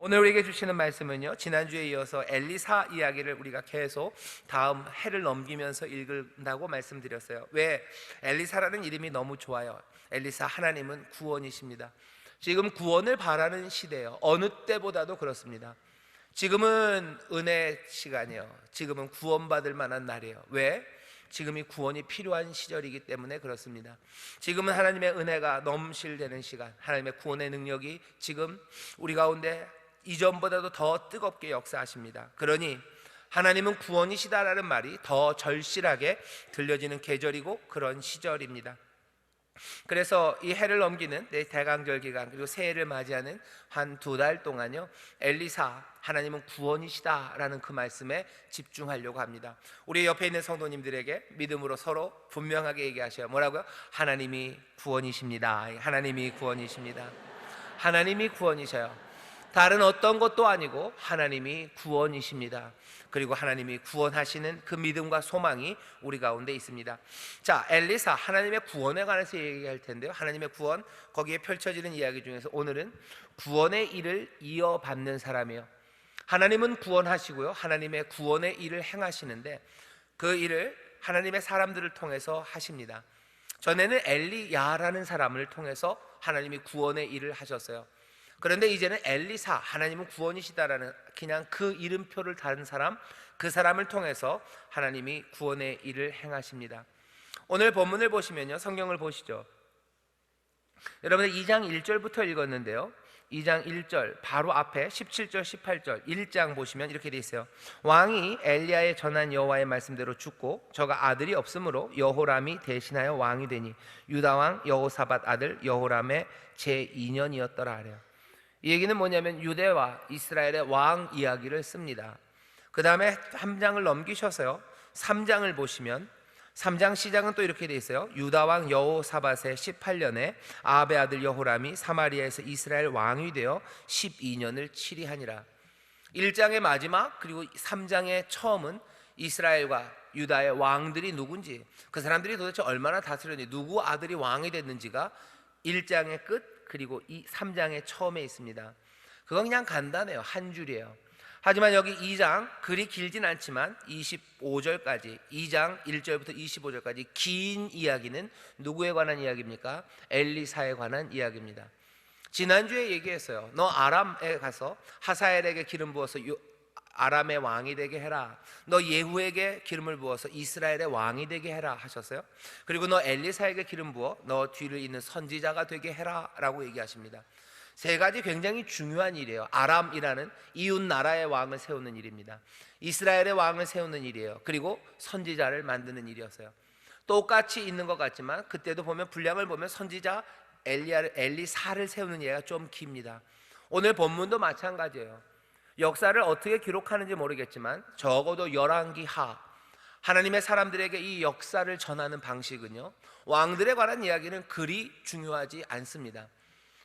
오늘 우리에게 주시는 말씀은요, 지난주에 이어서 엘리사 이야기를 우리가 계속 다음 해를 넘기면서 읽는다고 말씀드렸어요. 왜? 엘리사라는 이름이 너무 좋아요. 엘리사, 하나님은 구원이십니다. 지금 구원을 바라는 시대예요. 어느 때보다도 그렇습니다. 지금은 은혜 시간이에요. 지금은 구원받을 만한 날이에요. 왜? 지금이 구원이 필요한 시절이기 때문에 그렇습니다. 지금은 하나님의 은혜가 넘실대는 시간, 하나님의 구원의 능력이 지금 우리 가운데 이전보다도 더 뜨겁게 역사하십니다. 그러니 하나님은 구원이시다라는 말이 더 절실하게 들려지는 계절이고 그런 시절입니다. 그래서 이 해를 넘기는 대강절 기간 그리고 새해를 맞이하는 한 2달 동안요, 엘리사, 하나님은 구원이시다라는 그 말씀에 집중하려고 합니다. 우리 옆에 있는 성도님들에게 믿음으로 서로 분명하게 얘기하셔요. 뭐라고요? 하나님이 구원이십니다. 하나님이 구원이십니다. 하나님이 구원이셔요. 다른 어떤 것도 아니고 하나님이 구원이십니다. 그리고 하나님이 구원하시는 그 믿음과 소망이 우리 가운데 있습니다. 자, 엘리사, 하나님의 구원에 관해서 얘기할 텐데요, 하나님의 구원, 거기에 펼쳐지는 이야기 중에서 오늘은 구원의 일을 이어받는 사람이에요. 하나님은 구원하시고요, 하나님의 구원의 일을 행하시는데 그 일을 하나님의 사람들을 통해서 하십니다. 전에는 엘리야라는 사람을 통해서 하나님이 구원의 일을 하셨어요. 그런데 이제는 엘리사, 하나님은 구원이시다라는 그냥 그 이름표를 다른 사람, 그 사람을 통해서 하나님이 구원의 일을 행하십니다. 오늘 본문을 보시면요, 성경을 보시죠. 여러분들 2장 1절부터 읽었는데요, 2장 1절 바로 앞에 17절 18절 1장 보시면 이렇게 되어 있어요. 왕이 엘리야의 전한 여호와의 말씀대로 죽고 저가 아들이 없으므로 여호람이 대신하여 왕이 되니 유다 왕 여호사밧 아들 여호람의 제2년이었더라 하래요. 이 얘기는 뭐냐면 유대와 이스라엘의 왕 이야기를 씁니다. 그 다음에 3장을 넘기셔서요, 3장을 보시면 3장 시작은 또 이렇게 돼 있어요. 유다 왕 여호사밧의 18년에 아합의 아들 여호람이 사마리아에서 이스라엘 왕이 되어 12년을 치리하니라. 1장의 마지막 그리고 3장의 처음은 이스라엘과 유다의 왕들이 누군지, 그 사람들이 도대체 얼마나 다스렸는지, 누구 아들이 왕이 됐는지가 1장의 끝 그리고 이 3장의 처음에 있습니다. 그건 그냥 간단해요. 한 줄이에요. 하지만 여기 2장, 그리 길진 않지만 25절까지, 2장 1절부터 25절까지 긴 이야기는 누구에 관한 이야기입니까? 엘리사에 관한 이야기입니다. 지난주에 얘기했어요. 너 아람에 가서 하사엘에게 기름 부어서 아람의 왕이 되게 해라. 너 예후에게 기름을 부어서 이스라엘의 왕이 되게 해라 하셨어요. 그리고 너 엘리사에게 기름 부어 너 뒤를 잇는 선지자가 되게 해라 라고 얘기하십니다. 세 가지 굉장히 중요한 일이에요. 아람이라는 이웃 나라의 왕을 세우는 일입니다. 이스라엘의 왕을 세우는 일이에요. 그리고 선지자를 만드는 일이었어요. 똑같이 있는 것 같지만 그때도 보면 분량을 보면 선지자 엘리사를 세우는 예가 좀 깁니다. 오늘 본문도 마찬가지예요. 역사를 어떻게 기록하는지 모르겠지만 적어도 열왕기하, 하나님의 사람들에게 이 역사를 전하는 방식은요, 왕들에 관한 이야기는 그리 중요하지 않습니다.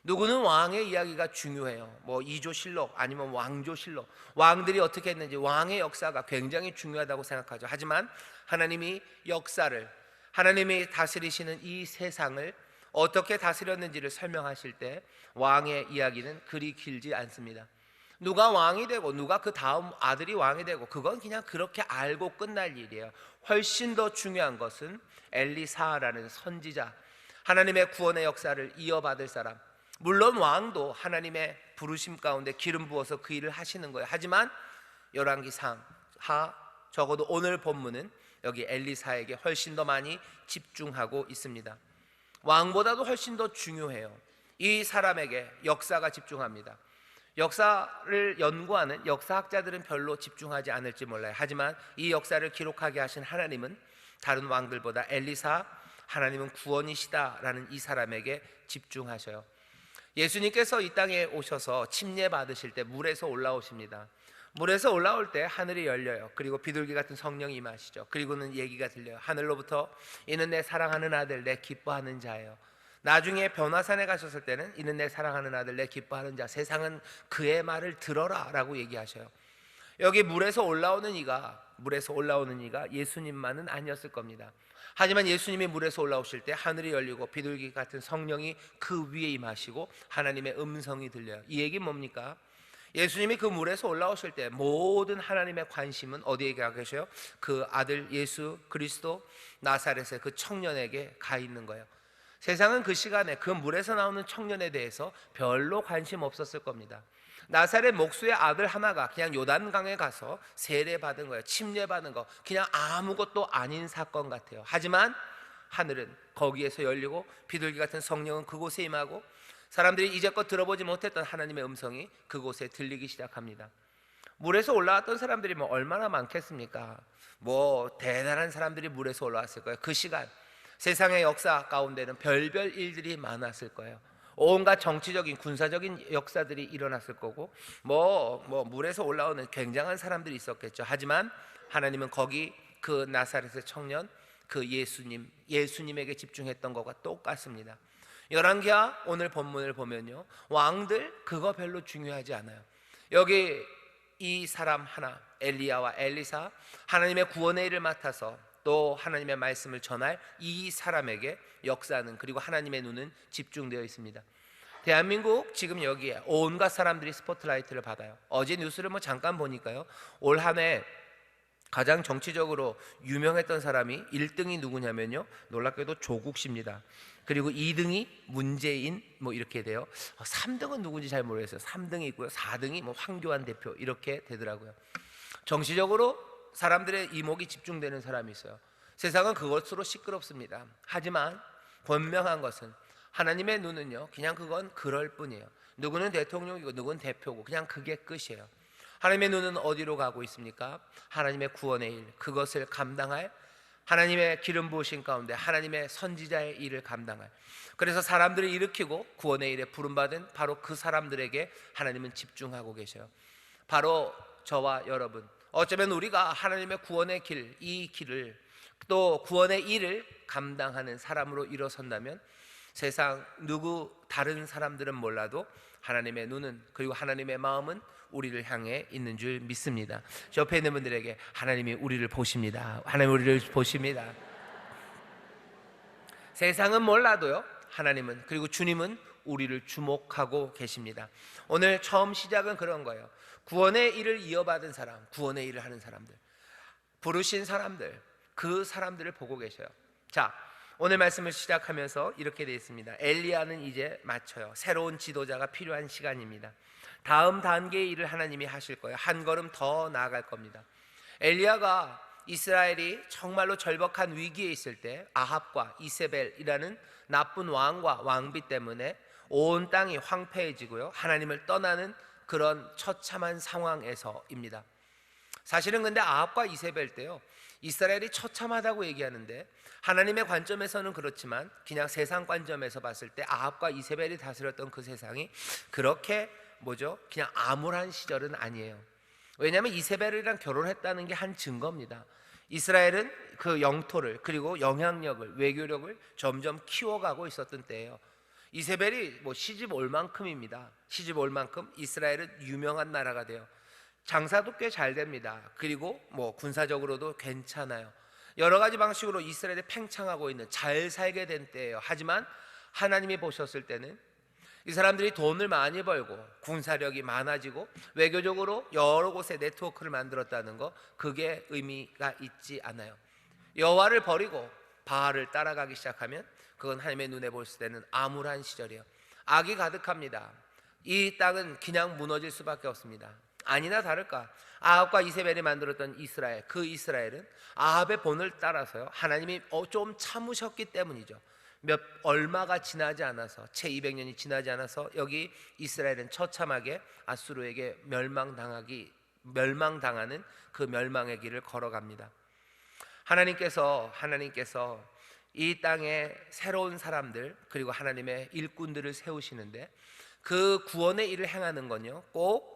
누구는 왕의 이야기가 중요해요. 뭐 이조실록 아니면 왕조실록, 왕들이 어떻게 했는지, 왕의 역사가 굉장히 중요하다고 생각하죠. 하지만 하나님이 역사를, 하나님이 다스리시는 이 세상을 어떻게 다스렸는지를 설명하실 때 왕의 이야기는 그리 길지 않습니다. 누가 왕이 되고 누가 그 다음 아들이 왕이 되고 그건 그냥 그렇게 알고 끝날 일이에요. 훨씬 더 중요한 것은 엘리사라는 선지자, 하나님의 구원의 역사를 이어받을 사람. 물론 왕도 하나님의 부르심 가운데 기름 부어서 그 일을 하시는 거예요. 하지만 열왕기상 적어도 오늘 본문은 여기 엘리사에게 훨씬 더 많이 집중하고 있습니다. 왕보다도 훨씬 더 중요해요. 이 사람에게 역사가 집중합니다. 역사를 연구하는 역사학자들은 별로 집중하지 않을지 몰라요. 하지만 이 역사를 기록하게 하신 하나님은 다른 왕들보다 엘리사, 하나님은 구원이시다라는 이 사람에게 집중하셔요. 예수님께서 이 땅에 오셔서 침례 받으실 때 물에서 올라오십니다. 물에서 올라올 때 하늘이 열려요. 그리고 비둘기 같은 성령이 임하시죠. 그리고는 얘기가 들려요. 하늘로부터 이는 내 사랑하는 아들, 내 기뻐하는 자예요. 나중에 변화산에 가셨을 때는 이는 내 사랑하는 아들, 내 기뻐하는 자, 세상은 그의 말을 들어라 라고 얘기하셔요. 여기 물에서 올라오는 이가 예수님만은 아니었을 겁니다. 하지만 예수님이 물에서 올라오실 때 하늘이 열리고 비둘기 같은 성령이 그 위에 임하시고 하나님의 음성이 들려요. 이 얘기는 뭡니까? 예수님이 그 물에서 올라오실 때 모든 하나님의 관심은 어디에 가 계셔요? 그 아들 예수 그리스도 나사렛의 그 청년에게 가 있는 거예요. 세상은 그 시간에 그 물에서 나오는 청년에 대해서 별로 관심 없었을 겁니다. 나사렛 목수의 아들 하나가 그냥 요단강에 가서 세례받은 거예요. 침례받은 거, 그냥 아무것도 아닌 사건 같아요. 하지만 하늘은 거기에서 열리고 비둘기 같은 성령은 그곳에 임하고 사람들이 이제껏 들어보지 못했던 하나님의 음성이 그곳에 들리기 시작합니다. 물에서 올라왔던 사람들이 뭐 얼마나 많겠습니까? 뭐 대단한 사람들이 물에서 올라왔을 거예요. 그 시간 세상의 역사 가운데는 별별 일들이 많았을 거예요. 온갖 정치적인 군사적인 역사들이 일어났을 거고 뭐 물에서 올라오는 굉장한 사람들이 있었겠죠. 하지만 하나님은 거기 그 나사렛의 청년 그 예수님에게 집중했던 것과 똑같습니다. 열왕기하 오늘 본문을 보면요, 왕들 그거 별로 중요하지 않아요. 여기 이 사람 하나 엘리야와 엘리사, 하나님의 구원의 일을 맡아서 또 하나님의 말씀을 전할 이 사람에게 역사는, 그리고 하나님의 눈은 집중되어 있습니다. 대한민국 지금 여기에 온갖 사람들이 스포트라이트를 받아요. 어제 뉴스를 뭐 잠깐 보니까요, 올 한 해 가장 정치적으로 유명했던 사람이 1등이 누구냐면요, 놀랍게도 조국 씨입니다. 그리고 2등이 문재인 뭐 이렇게 돼요. 3등은 누군지 잘 모르겠어요. 3등이 있고요, 4등이 뭐 황교안 대표 이렇게 되더라고요. 정치적으로 사람들의 이목이 집중되는 사람이 있어요. 세상은 그것으로 시끄럽습니다. 하지만 분명한 것은 하나님의 눈은요, 그냥 그건 그럴 뿐이에요. 누구는 대통령이고 누구는 대표고 그냥 그게 끝이에요. 하나님의 눈은 어디로 가고 있습니까? 하나님의 구원의 일, 그것을 감당할 하나님의 기름 부으신 가운데 하나님의 선지자의 일을 감당할, 그래서 사람들을 일으키고 구원의 일에 부름받은 바로 그 사람들에게 하나님은 집중하고 계셔요. 바로 저와 여러분, 어쩌면 우리가 하나님의 구원의 길, 이 길을 또 구원의 일을 감당하는 사람으로 일어선다면 세상 누구 다른 사람들은 몰라도 하나님의 눈은, 그리고 하나님의 마음은 우리를 향해 있는 줄 믿습니다. 저 옆에 있는 분들에게 하나님이 우리를 보십니다. 하나님 우리를 보십니다. 세상은 몰라도요, 하나님은, 그리고 주님은 우리를 주목하고 계십니다. 오늘 처음 시작은 그런 거예요. 구원의 일을 이어받은 사람, 구원의 일을 하는 사람들, 부르신 사람들, 그 사람들을 보고 계셔요. 자, 오늘 말씀을 시작하면서 이렇게 되어 있습니다. 엘리야는 이제 마쳐요. 새로운 지도자가 필요한 시간입니다. 다음 단계의 일을 하나님이 하실 거예요. 한 걸음 더 나아갈 겁니다. 엘리야가 이스라엘이 정말로 절박한 위기에 있을 때 아합과 이세벨이라는 나쁜 왕과 왕비 때문에 온 땅이 황폐해지고요, 하나님을 떠나는 그런 처참한 상황에서입니다. 사실은 근데 아합과 이세벨 때요, 이스라엘이 처참하다고 얘기하는데 하나님의 관점에서는 그렇지만 그냥 세상 관점에서 봤을 때 아합과 이세벨이 다스렸던 그 세상이 그렇게 그냥 암울한 시절은 아니에요. 왜냐하면 이세벨이랑 결혼했다는 게 한 증거입니다. 이스라엘은 그 영토를, 그리고 영향력을, 외교력을 점점 키워가고 있었던 때예요. 이세벨이 시집 올 만큼입니다. 시집 올 만큼 이스라엘은 유명한 나라가 돼요. 장사도 꽤 잘 됩니다. 그리고 군사적으로도 괜찮아요. 여러 가지 방식으로 이스라엘이 팽창하고 있는, 잘 살게 된 때예요. 하지만 하나님이 보셨을 때는 이 사람들이 돈을 많이 벌고 군사력이 많아지고 외교적으로 여러 곳에 네트워크를 만들었다는 거, 그게 의미가 있지 않아요. 여호와를 버리고 바알을 따라가기 시작하면 그건 하나님의 눈에 보실 때는 암울한 시절이에요. 악이 가득합니다. 이 땅은 그냥 무너질 수밖에 없습니다. 아니나 다를까 아합과 이세벨이 만들었던 이스라엘, 그 이스라엘은 아합의 본을 따라서요, 하나님이 좀 참으셨기 때문이죠. 얼마가 지나지 않아서, 채 200년이 지나지 않아서 여기 이스라엘은 처참하게 아수르에게 멸망당하는 그 멸망의 길을 걸어갑니다. 하나님께서 이 땅에 새로운 사람들, 그리고 하나님의 일꾼들을 세우시는데 그 구원의 일을 행하는 건요, 꼭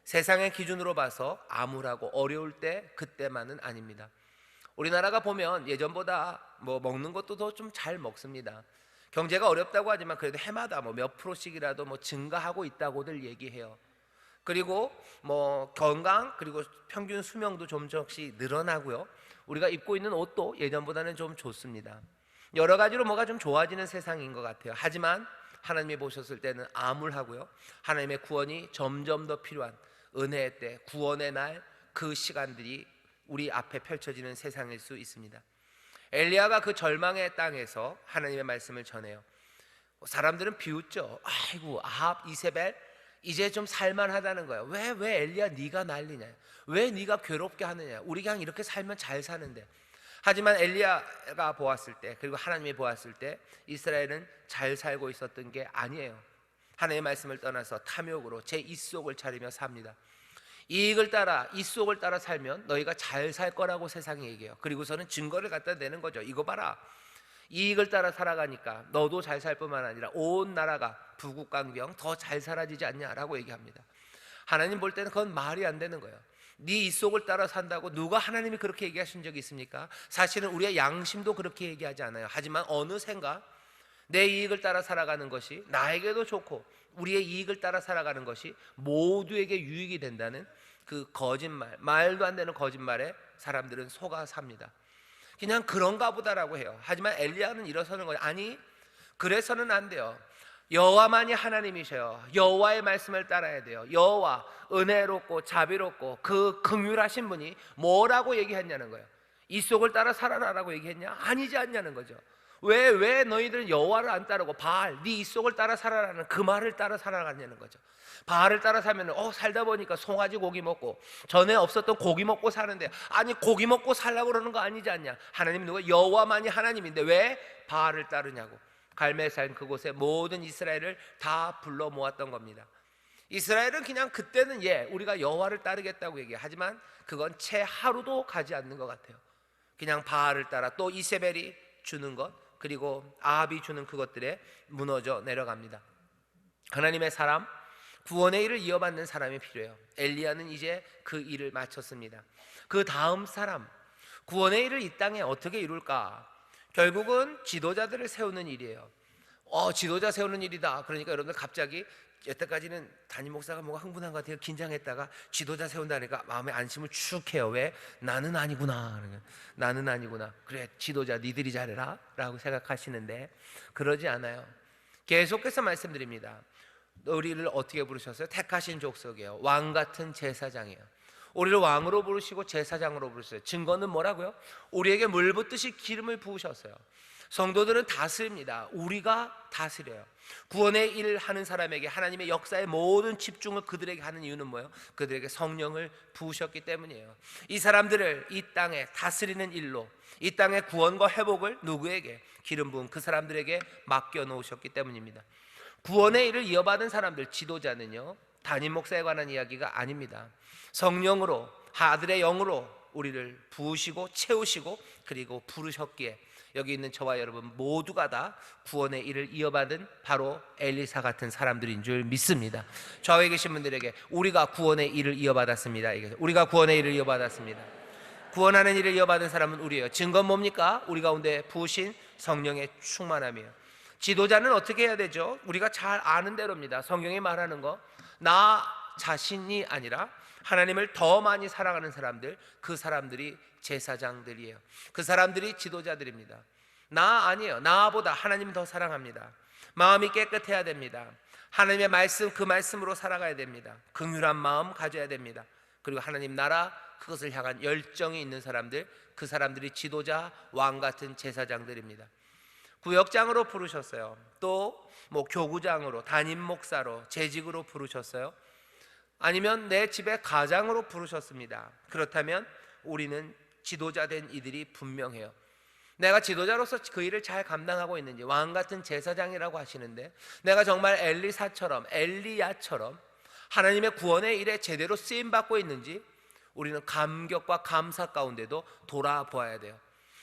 세상의 기준으로 봐서 암울하고 어려울 때 그때만은 아닙니다. 우리나라가 보면 예전보다 먹는 것도 더 좀 잘 먹습니다. 경제가 어렵다고 하지만 그래도 해마다 몇 프로씩이라도 증가하고 있다고들 얘기해요. 그리고 건강, 그리고 평균 수명도 점점씩 늘어나고요, 우리가 입고 있는 옷도 예전보다는 좀 좋습니다. 여러 가지로 뭐가 좀 좋아지는 세상인 것 같아요. 하지만 하나님이 보셨을 때는 암울하고요, 하나님의 구원이 점점 더 필요한, 은혜의 때, 구원의 날, 그 시간들이 우리 앞에 펼쳐지는 세상일 수 있습니다. 엘리야가 그 절망의 땅에서 하나님의 말씀을 전해요. 사람들은 비웃죠. 아이고, 아합, 이세벨 이제 좀 살만하다는 거야. 왜 엘리야 네가 난리냐? 왜 네가 괴롭게 하느냐? 우리 그냥 이렇게 살면 잘 사는데. 하지만 엘리야가 보았을 때, 그리고 하나님이 보았을 때 이스라엘은 잘 살고 있었던 게 아니에요. 하나님의 말씀을 떠나서 탐욕으로 제 입속을 차리며 삽니다. 이익을 따라, 입속을 따라 살면 너희가 잘 살 거라고 세상이 얘기해요. 그리고서는 증거를 갖다 내는 거죠. 이거 봐라, 이익을 따라 살아가니까 너도 잘 살 뿐만 아니라 온 나라가 부국강병 더 잘 살아지지 않냐라고 얘기합니다. 하나님 볼 때는 그건 말이 안 되는 거예요. 네 입속을 따라 산다고 누가 하나님이 그렇게 얘기하신 적이 있습니까? 사실은 우리의 양심도 그렇게 얘기하지 않아요. 하지만 어느샌가 내 이익을 따라 살아가는 것이 나에게도 좋고 우리의 이익을 따라 살아가는 것이 모두에게 유익이 된다는 그 거짓말, 말도 안 되는 거짓말에 사람들은 속아 삽니다. 그냥 그런가 보다라고 해요. 하지만 엘리야는 일어서는 거예요. 아니, 그래서는 안 돼요. 여호와만이 하나님이셔요. 여호와의 말씀을 따라야 돼요. 여호와 은혜롭고 자비롭고 그 긍휼하신 분이 뭐라고 얘기했냐는 거예요. 이 속을 따라 살아라라고 얘기했냐? 아니지 않냐는 거죠. 왜 너희들은 여호와를 안 따르고 바알, 네 입속을 따라 살아라는 그 말을 따라 살아가냐는 거죠. 바알을 따라 살면 살다 보니까 송아지 고기 먹고 전에 없었던 고기 먹고 사는데, 아니 고기 먹고 살라고 그러는 거 아니지 않냐? 하나님 누가? 여호와만이 하나님인데 왜 바알을 따르냐고. 갈멜산 그곳에 모든 이스라엘을 다 불러 모았던 겁니다. 이스라엘은 그냥 그때는 우리가 여호와를 따르겠다고 얘기하지만 그건 채 하루도 가지 않는 것 같아요. 그냥 바알을 따라 또 이세벨이 주는 것, 그리고 아합이 주는 그것들에 무너져 내려갑니다. 하나님의 사람, 구원의 일을 이어받는 사람이 필요해요. 엘리야는 이제 그 일을 마쳤습니다. 그 다음 사람, 구원의 일을 이 땅에 어떻게 이룰까? 결국은 지도자들을 세우는 일이에요. 지도자 세우는 일이다. 그러니까 여러분들 갑자기, 여태까지는 담임 목사가 뭔가 흥분한 것 같아요. 긴장했다가 지도자 세운다니까 마음에 안심을 축 해요. 왜? 나는 아니구나. 나는 아니구나. 그래, 지도자 니들이 잘해라 라고 생각하시는데 그러지 않아요. 계속해서 말씀드립니다. 우리를 어떻게 부르셨어요? 택하신 족속이에요. 왕 같은 제사장이에요. 우리를 왕으로 부르시고 제사장으로 부르셨어요. 증거는 뭐라고요? 우리에게 물 붓듯이 기름을 부으셨어요. 성도들은 다스립니다. 우리가 다스려요. 구원의 일을 하는 사람에게 하나님의 역사의 모든 집중을 그들에게 하는 이유는 뭐예요? 그들에게 성령을 부으셨기 때문이에요. 이 사람들을 이 땅에 다스리는 일로, 이 땅의 구원과 회복을 누구에게? 기름 부은 그 사람들에게 맡겨 놓으셨기 때문입니다. 구원의 일을 이어받은 사람들, 지도자는요, 담임 목사에 관한 이야기가 아닙니다. 성령으로, 아들의 영으로 우리를 부으시고 채우시고 그리고 부르셨기에 여기 있는 저와 여러분 모두가 다 구원의 일을 이어받은 바로 엘리사 같은 사람들인 줄 믿습니다. 좌우에 계신 분들에게 우리가 구원의 일을 이어받았습니다. 우리가 구원의 일을 이어받았습니다. 구원하는 일을 이어받은 사람은 우리예요. 증거는 뭡니까? 우리 가운데 부으신 성령의 충만함이에요. 지도자는 어떻게 해야 되죠? 우리가 잘 아는 대로입니다. 성경이 말하는 거, 나 자신이 아니라 하나님을 더 많이 사랑하는 사람들, 그 사람들이 제사장들이에요. 그 사람들이 지도자들입니다. 나 아니에요. 나보다 하나님 더 사랑합니다. 마음이 깨끗해야 됩니다. 하나님의 말씀, 그 말씀으로 살아가야 됩니다. 긍휼한 마음 가져야 됩니다. 그리고 하나님 나라, 그것을 향한 열정이 있는 사람들, 그 사람들이 지도자, 왕 같은 제사장들입니다. 구역장으로 부르셨어요. 또 교구장으로, 담임 목사로, 재직으로 부르셨어요. 아니면 내 집의 가장으로 부르셨습니다. 그렇다면 우리는 지도자 된 이들이 분명해요. 내가 지도자로서 그 일을 잘 감당하고 있는지, 왕 같은 제사장이라고 하시는데 내가 정말 엘리사처럼, 엘리야처럼 하나님의 구원의 일에 제대로 쓰임받고 있는지 우리는 감격과 감사 가운데도 돌아보아야 돼요.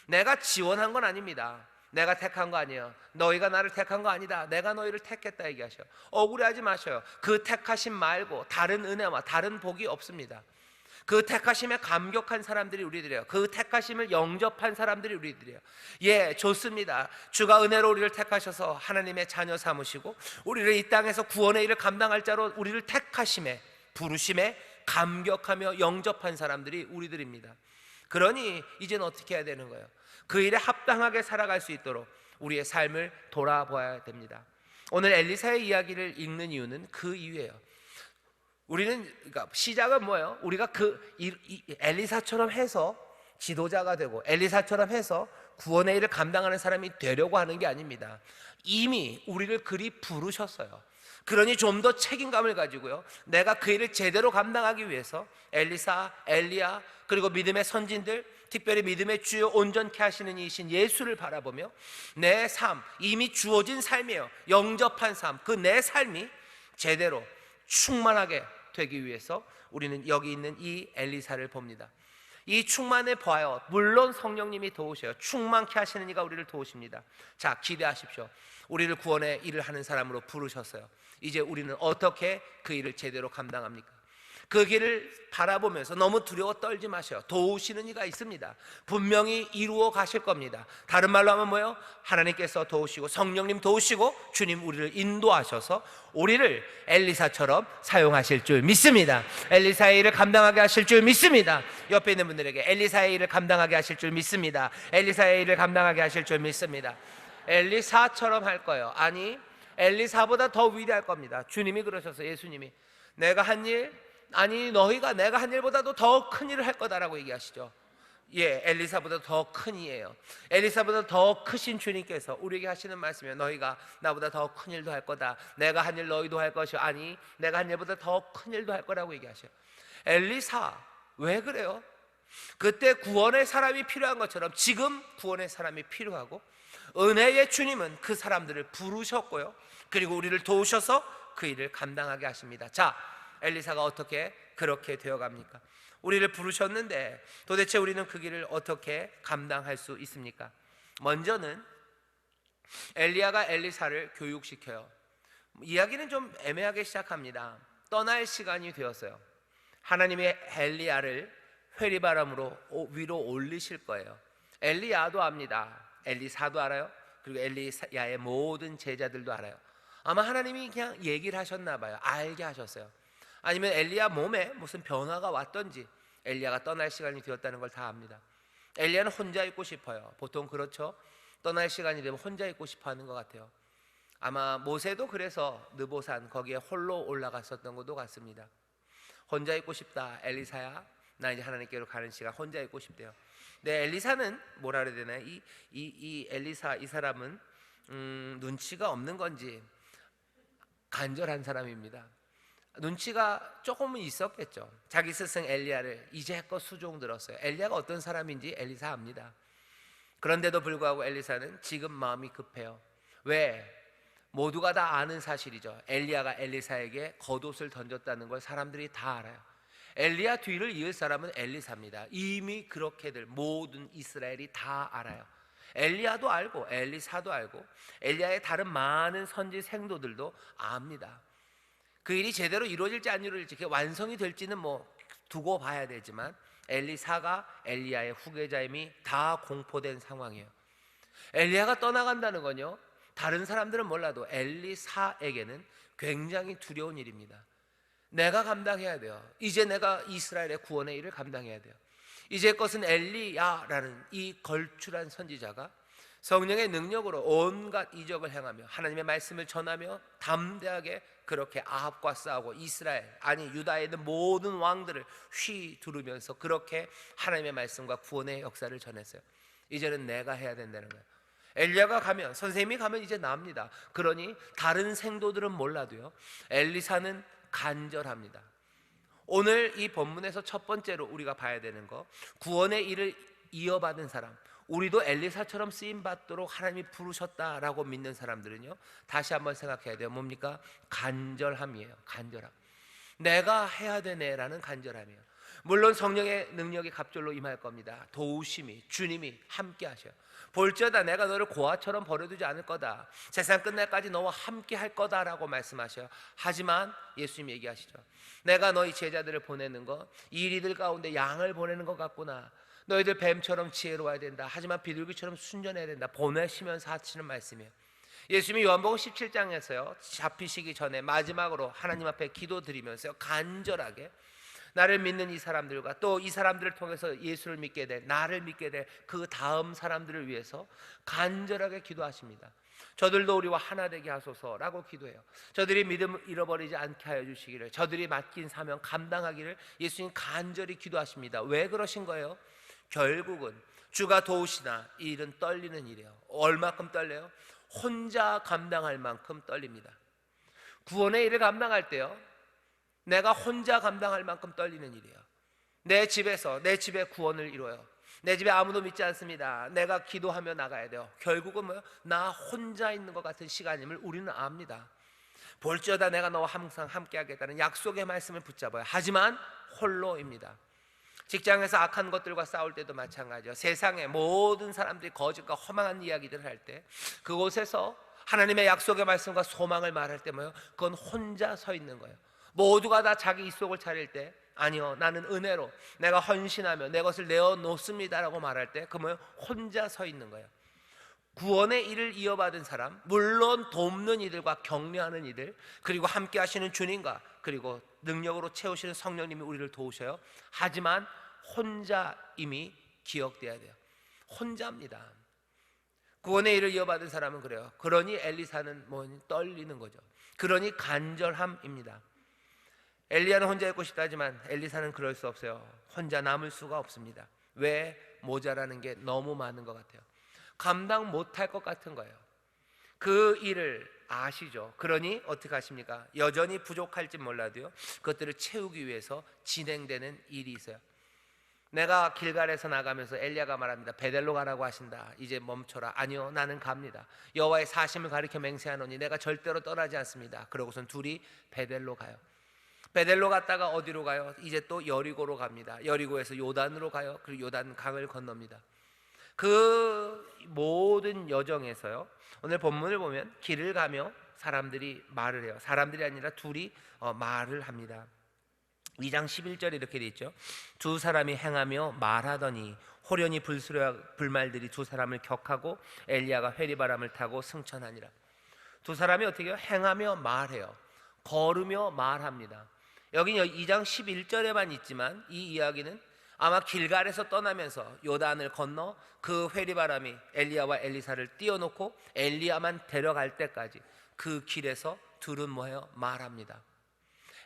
내가 지원한 건 아닙니다. 내가 택한 거 아니에요. 너희가 나를 택한 거 아니다. 내가 너희를 택했다 얘기하셔요. 억울해하지 마셔요. 그 택하심 말고 다른 은혜와 다른 복이 없습니다. 그 택하심에 감격한 사람들이 우리들이에요. 그 택하심을 영접한 사람들이 우리들이에요. 좋습니다. 주가 은혜로 우리를 택하셔서 하나님의 자녀 삼으시고 우리를 이 땅에서 구원의 일을 감당할 자로 우리를 택하심에, 부르심에 감격하며 영접한 사람들이 우리들입니다. 그러니 이제는 어떻게 해야 되는 거예요? 그 일에 합당하게 살아갈 수 있도록 우리의 삶을 돌아봐야 됩니다. 오늘 엘리사의 이야기를 읽는 이유는 그 이유예요. 우리는 그러니까 시작은 뭐예요? 우리가 엘리사처럼 해서 지도자가 되고 엘리사처럼 해서 구원의 일을 감당하는 사람이 되려고 하는 게 아닙니다. 이미 우리를 그리 부르셨어요. 그러니 좀 더 책임감을 가지고요, 내가 그 일을 제대로 감당하기 위해서 엘리사, 엘리야, 그리고 믿음의 선진들, 특별히 믿음의 주요 온전케 하시는 이신 예수를 바라보며 내 삶, 이미 주어진 삶이에요. 영접한 삶, 그 내 삶이 제대로 충만하게 되기 위해서 우리는 여기 있는 이 엘리사를 봅니다. 이 충만에 보아요. 물론 성령님이 도우셔요. 충만케 하시는 이가 우리를 도우십니다. 자, 기대하십시오. 우리를 구원의 일을 하는 사람으로 부르셨어요. 이제 우리는 어떻게 그 일을 제대로 감당합니까? 그 길을 바라보면서 너무 두려워 떨지 마셔요. 도우시는 이가 있습니다. 분명히 이루어 가실 겁니다. 다른 말로 하면 뭐예요? 하나님께서 도우시고 성령님 도우시고 주님 우리를 인도하셔서 우리를 엘리사처럼 사용하실 줄 믿습니다. 엘리사의 일을 감당하게 하실 줄 믿습니다. 옆에 있는 분들에게 엘리사의 일을 감당하게 하실 줄 믿습니다. 엘리사의 일을 감당하게 하실 줄 믿습니다. 엘리사처럼 할 거예요. 아니, 엘리사보다 더 위대할 겁니다. 주님이 그러셔서, 예수님이 내가 한 일, 아니 너희가 내가 한 일보다도 더 큰 일을 할 거다라고 얘기하시죠. 예, 엘리사보다 더 큰 이에요. 엘리사보다 더 크신 주님께서 우리에게 하시는 말씀이에요. 너희가 나보다 더 큰 일도 할 거다. 내가 한 일 너희도 할 것이요, 아니 내가 한 일보다 더 큰 일도 할 거라고 얘기하셔요. 엘리사 왜 그래요? 그때 구원의 사람이 필요한 것처럼 지금 구원의 사람이 필요하고, 은혜의 주님은 그 사람들을 부르셨고요, 그리고 우리를 도우셔서 그 일을 감당하게 하십니다. 자, 엘리사가 어떻게 그렇게 되어갑니까? 우리를 부르셨는데 도대체 우리는 그 길을 어떻게 감당할 수 있습니까? 먼저는 엘리야가 엘리사를 교육시켜요. 이야기는 좀 애매하게 시작합니다. 떠날 시간이 되었어요. 하나님이 엘리야를 회리바람으로 위로 올리실 거예요. 엘리야도 압니다. 엘리사도 알아요. 그리고 엘리야의 모든 제자들도 알아요. 아마 하나님이 그냥 얘기를 하셨나 봐요. 알게 하셨어요. 아니면 엘리야 몸에 무슨 변화가 왔던지 엘리야가 떠날 시간이 되었다는 걸 다 압니다. 엘리야는 혼자 있고 싶어요. 보통 그렇죠. 떠날 시간이 되면 혼자 있고 싶어 하는 것 같아요. 아마 모세도 그래서 느보산 거기에 홀로 올라갔었던 것도 같습니다. 혼자 있고 싶다. 엘리사야, 나 이제 하나님께로 가는 시간, 혼자 있고 싶대요. 네, 엘리사는 뭐라 그래야 되나? 이 엘리사, 이 사람은 눈치가 없는 건지 간절한 사람입니다. 눈치가 조금은 있었겠죠. 자기 스승 엘리야를 이제껏 수종 들었어요. 엘리야가 어떤 사람인지 엘리사 압니다. 그런데도 불구하고 엘리사는 지금 마음이 급해요. 왜? 모두가 다 아는 사실이죠. 엘리야가 엘리사에게 겉옷을 던졌다는 걸 사람들이 다 알아요. 엘리야 뒤를 이을 사람은 엘리사입니다. 이미 그렇게들 모든 이스라엘이 다 알아요. 엘리야도 알고 엘리사도 알고 엘리야의 다른 많은 선지 생도들도 압니다. 그 일이 제대로 이루어질지 안 이루어질지, 그게 완성이 될지는 뭐 두고 봐야 되지만 엘리사가 엘리야의 후계자임이 다 공포된 상황이에요. 엘리야가 떠나간다는 건요, 다른 사람들은 몰라도 엘리사에게는 굉장히 두려운 일입니다. 내가 감당해야 돼요. 이제 내가 이스라엘의 구원의 일을 감당해야 돼요. 이제 것은 엘리야라는 이 걸출한 선지자가 성령의 능력으로 온갖 이적을 행하며 하나님의 말씀을 전하며 담대하게 그렇게 아합과 싸우고 이스라엘, 아니 유다에 있는 모든 왕들을 휘두르면서 그렇게 하나님의 말씀과 구원의 역사를 전했어요. 이제는 내가 해야 된다는 거예요. 엘리야가 가면, 선생님이 가면 이제 납니다. 그러니 다른 생도들은 몰라도요, 엘리사는 간절합니다. 오늘 이 본문에서 첫 번째로 우리가 봐야 되는 거, 구원의 일을 이어받은 사람, 우리도 엘리사처럼 쓰임받도록 하나님이 부르셨다라고 믿는 사람들은요, 다시 한번 생각해야 돼요. 뭡니까? 간절함이에요. 간절함. 내가 해야 되네라는 간절함이에요. 물론 성령의 능력이 갑절로 임할 겁니다. 도우심이, 주님이 함께 하셔요. 볼지어다 내가 너를 고아처럼 버려두지 않을 거다. 세상 끝날까지 너와 함께 할 거다라고 말씀하셔요. 하지만 예수님 얘기하시죠. 내가 너희 제자들을 보내는 거, 이리들 가운데 양을 보내는 것 같구나. 너희들 뱀처럼 지혜로워야 된다. 하지만 비둘기처럼 순전해야 된다. 보내시면서 하시는 말씀이에요. 예수님이 요한복음 17장에서요, 잡히시기 전에 마지막으로 하나님 앞에 기도드리면서요, 간절하게 나를 믿는 이 사람들과 또 이 사람들을 통해서 예수를 믿게 될, 나를 믿게 될 그 다음 사람들을 위해서 간절하게 기도하십니다. 저들도 우리와 하나 되게 하소서라고 기도해요. 저들이 믿음을 잃어버리지 않게 하여 주시기를, 저들이 맡긴 사명 감당하기를 예수님 간절히 기도하십니다. 왜 그러신 거예요? 결국은 주가 도우시나 이 일은 떨리는 일이에요. 얼마큼 떨려요? 혼자 감당할 만큼 떨립니다. 구원의 일을 감당할 때요, 내가 혼자 감당할 만큼 떨리는 일이에요. 내 집에서 내 집의 구원을 이뤄요. 내 집에 아무도 믿지 않습니다. 내가 기도하며 나가야 돼요. 결국은 뭐요? 나 혼자 있는 것 같은 시간임을 우리는 압니다. 볼지어다 내가 너와 항상 함께 하겠다는 약속의 말씀을 붙잡아요. 하지만 홀로입니다. 직장에서 악한 것들과 싸울 때도 마찬가지죠. 세상의 모든 사람들이 거짓과 허망한 이야기들을 할 때 그곳에서 하나님의 약속의 말씀과 소망을 말할 때 뭐요? 그건 혼자 서 있는 거예요. 모두가 다 자기 입속을 차릴 때 아니요, 나는 은혜로 내가 헌신하며 내 것을 내어놓습니다라고 말할 때 그 뭐예요? 혼자 서 있는 거예요. 구원의 일을 이어받은 사람, 물론 돕는 이들과 격려하는 이들, 그리고 함께 하시는 주님과 그리고 능력으로 채우시는 성령님이 우리를 도우셔요. 하지만 혼자임이 기억돼야 돼요. 혼자입니다. 구원의 일을 이어받은 사람은 그래요. 그러니 엘리사는 떨리는 거죠. 그러니 간절함입니다. 엘리야는 혼자 있고 싶다 하지만 엘리사는 그럴 수 없어요. 혼자 남을 수가 없습니다. 왜? 모자라는 게 너무 많은 것 같아요. 감당 못할 것 같은 거예요. 그 일을 아시죠? 그러니 어떻게 하십니까? 여전히 부족할지 몰라도요, 그것들을 채우기 위해서 진행되는 일이 있어요. 내가 길갈에서 나가면서 엘리야가 말합니다. 베델로 가라고 하신다. 이제 멈춰라. 아니요, 나는 갑니다. 여호와의 사심을 가리켜 맹세하노니 내가 절대로 떠나지 않습니다. 그러고선 둘이 베델로 가요. 베델로 갔다가 어디로 가요? 이제 또 여리고로 갑니다. 여리고에서 요단으로 가요. 그리고 요단 강을 건넙니다. 그 모든 여정에서요, 오늘 본문을 보면 길을 가며 사람들이 말을 해요. 사람들이 아니라 둘이 말을 합니다. 2장 11절에 이렇게 돼 있죠. 두 사람이 행하며 말하더니 호련히 불말들이 두 사람을 격하고 엘리야가 회리바람을 타고 승천하니라. 두 사람이 어떻게 해요? 행하며 말해요. 걸으며 말합니다. 여기는 2장 11절에만 있지만 이 이야기는 아마 길갈에서 떠나면서 요단을 건너 그 회리바람이 엘리야와 엘리사를 띄워놓고 엘리야만 데려갈 때까지 그 길에서 둘은 뭐예요? 말합니다.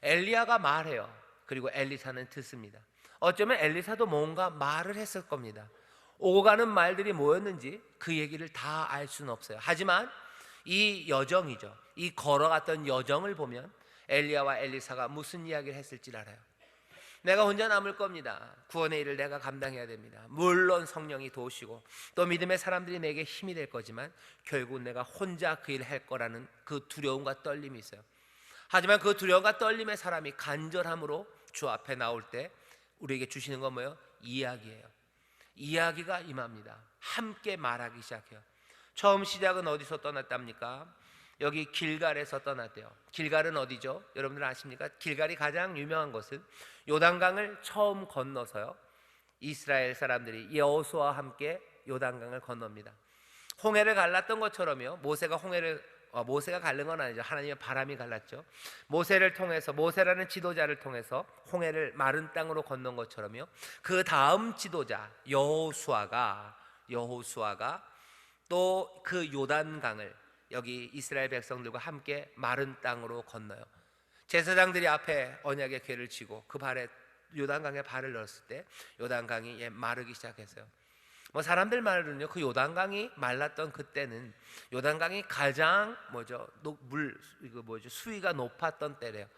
엘리야가 말해요. 그리고 엘리사는 듣습니다. 어쩌면 엘리사도 뭔가 말을 했을 겁니다. 오고 가는 말들이 뭐였는지 그 얘기를 다 알 수는 없어요. 하지만 이 여정이죠, 이 걸어갔던 여정을 보면 엘리야와 엘리사가 무슨 이야기를 했을지 알아요. 내가 혼자 남을 겁니다. 구원의 일을 내가 감당해야 됩니다. 물론 성령이 도우시고 또 믿음의 사람들이 내게 힘이 될 거지만 결국 내가 혼자 그 일을 할 거라는 그 두려움과 떨림이 있어요. 하지만 그 두려움과 떨림의 사람이 간절함으로 주 앞에 나올 때 우리에게 주시는 건 뭐예요? 이야기예요. 이야기가 임합니다. 함께 말하기 시작해요. 처음 시작은 어디서 떠났답니까? 여기 길갈에서 떠났대요. 길갈은 어디죠? 여러분들 아십니까? 길갈이 가장 유명한 것은 요단강을 처음 건너서요, 이스라엘 사람들이 여호수아와 함께 요단강을 건넙니다. 홍해를 갈랐던 것처럼요, 모세가 갈른 건 아니죠. 하나님의 바람이 갈랐죠. 모세를 통해서, 모세라는 지도자를 통해서 홍해를 마른 땅으로 건넌 것처럼요, 그 다음 지도자 여호수아가 또 그 요단강을 여기 이스라엘 백성들과 함께 마른 땅으로 건너요. 제사장들이 앞에 언약의 궤를 치고 그 발에 요단강에 발을 넣었을 때 요단강이 마르기 시작했어요. 사람들 말로는요, 그 요단강이 말랐던 그때는 요단강이 가장 수위가 높았던 때래요.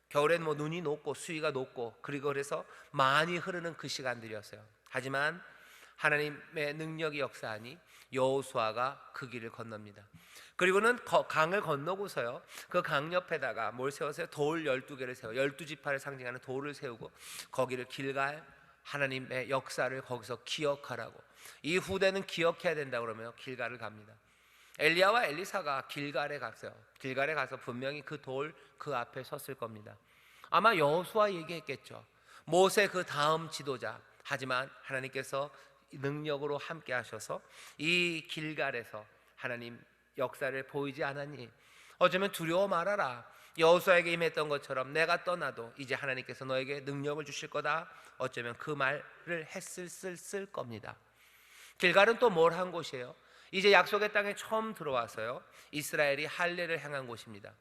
겨울엔 눈이 녹고 수위가 높고 그리고 그래서 많이 흐르는 그 시간들이었어요. 하지만 하나님의 능력이 역사하니 여호수아가 그 길을 건넙니다. 그리고는 강을 건너고서요, 그 강 옆에다가 뭘 세웠어요? 돌 12개를 세워 12지파를 상징하는 돌을 세우고 거기를 길갈, 하나님의 역사를 거기서 기억하라고, 이 후대는 기억해야 된다 그러면 길갈을 갑니다. 엘리야와 엘리사가 길갈에 갔어요. 길갈에 가서 분명히 그 돌 그 앞에 섰을 겁니다. 아마 여호수아 얘기했겠죠. 모세 그 다음 지도자. 하지만 하나님께서 능력으로 함께 하셔서 이 길갈에서 하나님 역사를 보이지 않았니? 어쩌면 두려워 말아라. 여호수아에게 임했던 것처럼 내가 떠나도 이제 하나님께서 너에게 능력을 주실 거다. 어쩌면 그 말을 했을 겁니다. 길갈은 또 뭘 한 곳이에요? 이제 약속의 땅에 처음 들어와서요, 이스라엘이 할례를 행한 곳입니다.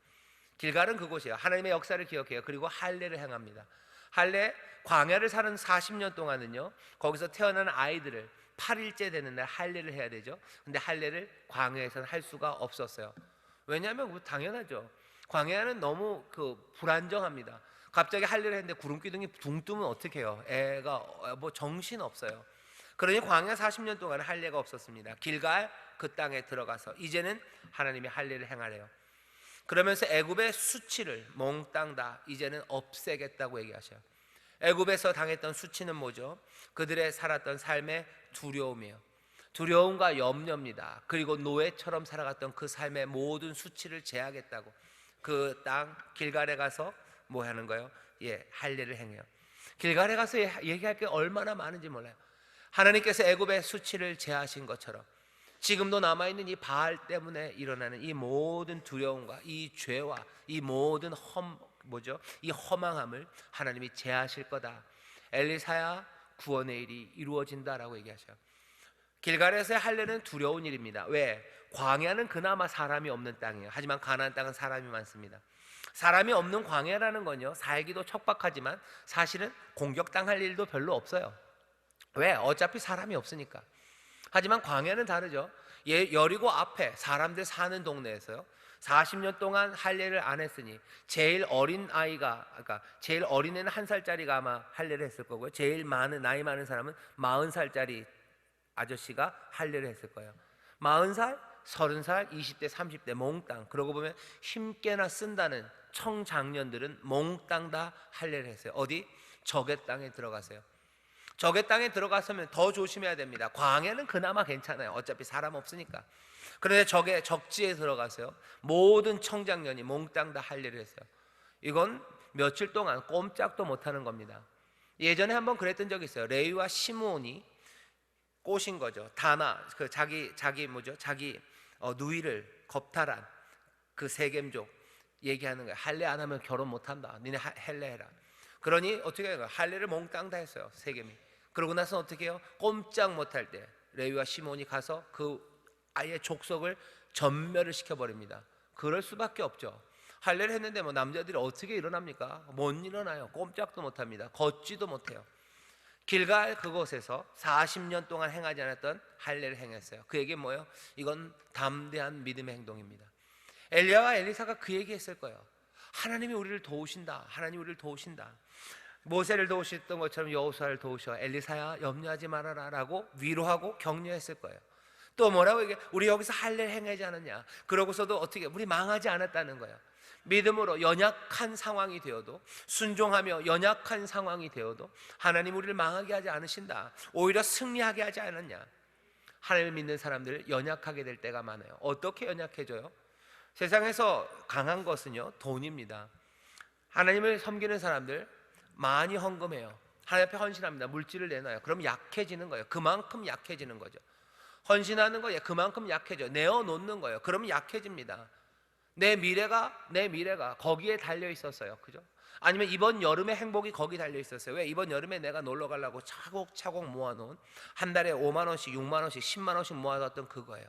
길갈은 그곳이에요. 하나님의 역사를 기억해요. 그리고 할례를 행합니다. 할례, 광야를 사는 40년 동안은요, 거기서 태어난 아이들을 8일째 되는 날 할례를 해야 되죠. 근데 할례를 광야에서는 할 수가 없었어요. 왜냐하면 당연하죠. 광야는 너무 불안정합니다. 갑자기 할례를 했는데 구름기둥이 둥 뜨면 어떻게 해요? 애가 정신 없어요. 그러니 광야 40년 동안 할례가 없었습니다. 길갈 그 땅에 들어가서 이제는 하나님이 할례를 행하래요. 그러면서 애굽의 수치를 몽땅 다 이제는 없애겠다고 얘기하셔요. 애굽에서 당했던 수치는 뭐죠? 그들의 살았던 삶의 두려움이에요. 두려움과 염려입니다. 그리고 노예처럼 살아갔던 그 삶의 모든 수치를 제하겠다고 그 땅 길갈에 가서 뭐 하는 거예요? 할례를 행해요. 길갈에 가서 얘기할 게 얼마나 많은지 몰라요. 하나님께서 애굽의 수치를 제하신 것처럼 지금도 남아있는 이 바알 때문에 일어나는 이 모든 두려움과 이 죄와 이 모든 이 허망함을 하나님이 제하실 거다. 엘리사야, 구원의 일이 이루어진다라고 얘기하셔요. 길갈에서의 할례는 두려운 일입니다. 왜? 광야는 그나마 사람이 없는 땅이에요. 하지만 가나안 땅은 사람이 많습니다. 사람이 없는 광야라는 건요, 살기도 척박하지만 사실은 공격당할 일도 별로 없어요. 왜? 어차피 사람이 없으니까. 하지만 광야는 다르죠. 여리고 앞에 사람들 사는 동네에서요, 40년 동안 할례를 안 했으니 제일 어린 아이가, 그러니까 제일 어린 애는 1살짜리가 아마 할례를 했을 거고요, 제일 나이 많은 사람은 40살짜리 아저씨가 할례를 했을 거예요. 40살, 30살, 20대, 30대 몽땅, 그러고 보면 힘께나 쓴다는 청장년들은 몽땅 다 할례를 했어요. 어디? 적의 땅에 들어가세요. 적의 땅에 들어갔으면 더 조심해야 됩니다. 광야는 그나마 괜찮아요. 어차피 사람 없으니까. 그런데 적지에 들어가세요. 모든 청장년이 몽땅 다 할례를 했어요. 이건 며칠 동안 꼼짝도 못하는 겁니다. 예전에 한번 그랬던 적이 있어요. 레위와 시므온이 꼬신 거죠. 다나 자기 누이를 겁탈한 그 세겜족 얘기하는 거예요. 할례 안 하면 결혼 못 한다. 니네 할례해라. 그러니 어떻게 해요? 할례를 몽땅 다 했어요, 세겜이. 그러고 나서 어떻게 해요? 꼼짝 못할 때 레위와 시몬이 가서 그 아예 족속을 전멸을 시켜버립니다. 그럴 수밖에 없죠. 할례를 했는데 남자들이 어떻게 일어납니까? 못 일어나요. 꼼짝도 못합니다. 걷지도 못해요. 길갈 그곳에서 40년 동안 행하지 않았던 할례를 행했어요. 그 얘기는 뭐예요? 이건 담대한 믿음의 행동입니다. 엘리야와 엘리사가 그 얘기했을 거예요. 하나님이 우리를 도우신다. 하나님이 우리를 도우신다. 모세를 도우셨던 것처럼 여호수아를 도우셔. 엘리사야, 염려하지 말아라 라고 위로하고 격려했을 거예요. 또 뭐라고 얘기해? 우리 여기서 할례를 행하지 않았냐? 그러고서도 어떻게 우리 망하지 않았다는 거예요. 믿음으로 연약한 상황이 되어도, 순종하며 연약한 상황이 되어도 하나님 우리를 망하게 하지 않으신다. 오히려 승리하게 하지 않았냐? 하나님을 믿는 사람들 연약하게 될 때가 많아요. 어떻게 연약해져요? 세상에서 강한 것은요, 돈입니다. 하나님을 섬기는 사람들 많이 헌금해요. 하나님 앞에 헌신합니다. 물질을 내놔요. 그럼 약해지는 거예요. 그만큼 약해지는 거죠. 헌신하는 거예요. 그만큼 약해져. 내어놓는 거예요. 그러면 약해집니다. 내 미래가 거기에 달려 있었어요. 그죠? 아니면 이번 여름의 행복이 거기 달려 있었어요. 왜? 이번 여름에 내가 놀러 가려고 차곡차곡 모아놓은 한 달에 5만 원씩, 6만 원씩, 10만 원씩 모아뒀던 그거예요.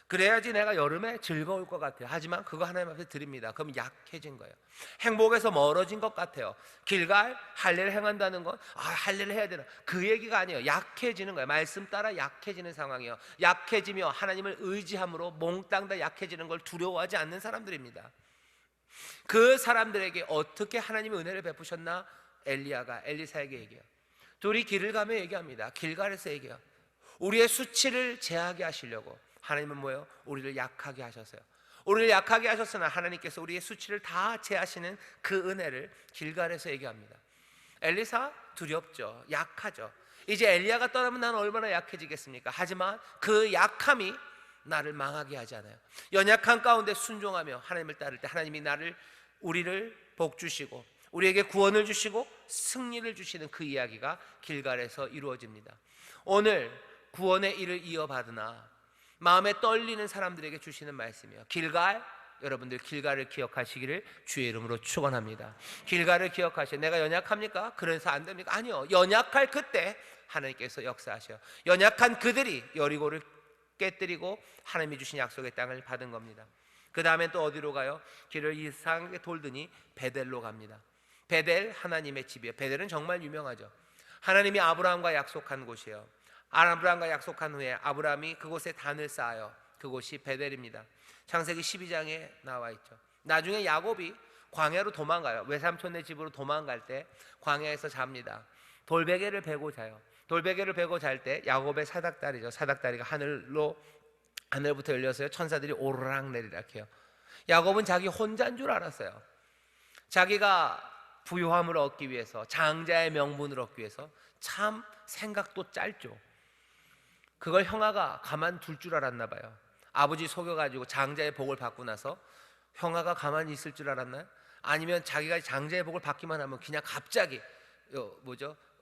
그래야지 내가 여름에 즐거울 것 같아요. 하지만 그거 하나님 앞에 드립니다. 그럼 약해진 거예요. 행복에서 멀어진 것 같아요. 길갈 할례를 행한다는 건 할례를 해야 되나, 그 얘기가 아니에요. 약해지는 거예요. 말씀 따라 약해지는 상황이에요. 약해지며 하나님을 의지함으로 몽땅 다 약해지는 걸 두려워하지 않는 사람들입니다. 그 사람들에게 어떻게 하나님의 은혜를 베푸셨나? 엘리야가 엘리사에게 얘기해요. 둘이 길을 가며 얘기합니다. 길갈에서 얘기해요. 우리의 수치를 제하게 하시려고 하나님은 뭐예요? 우리를 약하게 하셨어요. 우리를 약하게 하셨으나 하나님께서 우리의 수치를 다 제하시는 그 은혜를 길갈에서 얘기합니다. 엘리사 두렵죠. 약하죠. 이제 엘리야가 떠나면 나는 얼마나 약해지겠습니까? 하지만 그 약함이 나를 망하게 하지 않아요. 연약한 가운데 순종하며 하나님을 따를 때 하나님이 우리를 복 주시고 우리에게 구원을 주시고 승리를 주시는 그 이야기가 길갈에서 이루어집니다. 오늘 구원의 일을 이어받으나 마음에 떨리는 사람들에게 주시는 말씀이에요. 길갈, 여러분들 길갈을 기억하시기를 주의 이름으로 축원합니다. 길갈을 기억하셔. 내가 연약합니까? 그래서 안 됩니까? 아니요. 연약할 그때 하나님께서 역사하셔요. 연약한 그들이 여리고를 깨뜨리고 하나님이 주신 약속의 땅을 받은 겁니다. 그 다음에 또 어디로 가요? 길을 이상하게 돌더니 베델로 갑니다. 베델, 하나님의 집이에요. 베델은 정말 유명하죠. 하나님이 아브라함과 약속한 곳이에요. 아브라함과 약속한 후에 아브라함이 그곳에 단을 쌓아요. 그곳이 베델입니다. 창세기 12장에 나와 있죠. 나중에 야곱이 광야로 도망가요. 외삼촌네 집으로 도망갈 때 광야에서 잡니다. 돌베개를 베고 자요. 돌베개를 베고 잘 때 야곱의 사닥다리죠. 사닥다리가 하늘부터 열려서요, 천사들이 오르락 내리락 해요. 야곱은 자기 혼자인 줄 알았어요. 자기가 부유함을 얻기 위해서, 장자의 명분을 얻기 위해서 참 생각도 짧죠. 그걸 형아가 가만둘 줄 알았나 봐요. 아버지 속여가지고 장자의 복을 받고 나서 형아가 가만히 있을 줄 알았나요? 아니면 자기가 장자의 복을 받기만 하면 그냥 갑자기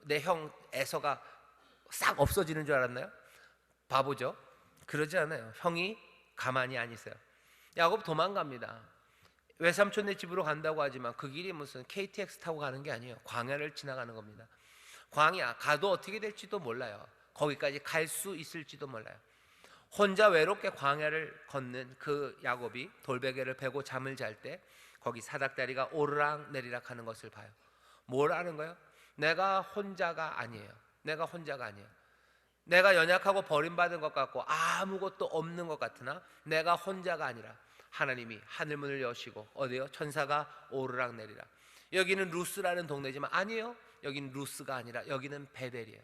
내 형 에서가 싹 없어지는 줄 알았나요? 바보죠. 그러지 않아요. 형이 가만히 안 있어요. 야곱 도망갑니다. 외삼촌네 집으로 간다고 하지만 그 길이 무슨 KTX 타고 가는 게 아니에요. 광야를 지나가는 겁니다. 광야 가도 어떻게 될지도 몰라요. 거기까지 갈 수 있을지도 몰라요. 혼자 외롭게 광야를 걷는 그 야곱이 돌베개를 베고 잠을 잘 때 거기 사닥다리가 오르락 내리락 하는 것을 봐요. 뭘 아는 거예요? 내가 혼자가 아니에요. 내가 혼자가 아니에요. 내가 연약하고 버림받은 것 같고 아무것도 없는 것 같으나 내가 혼자가 아니라 하나님이 하늘문을 여시고 어디요? 천사가 오르락 내리락. 여기는 루스라는 동네지만 아니에요. 여기는 루스가 아니라 여기는 베델이에요.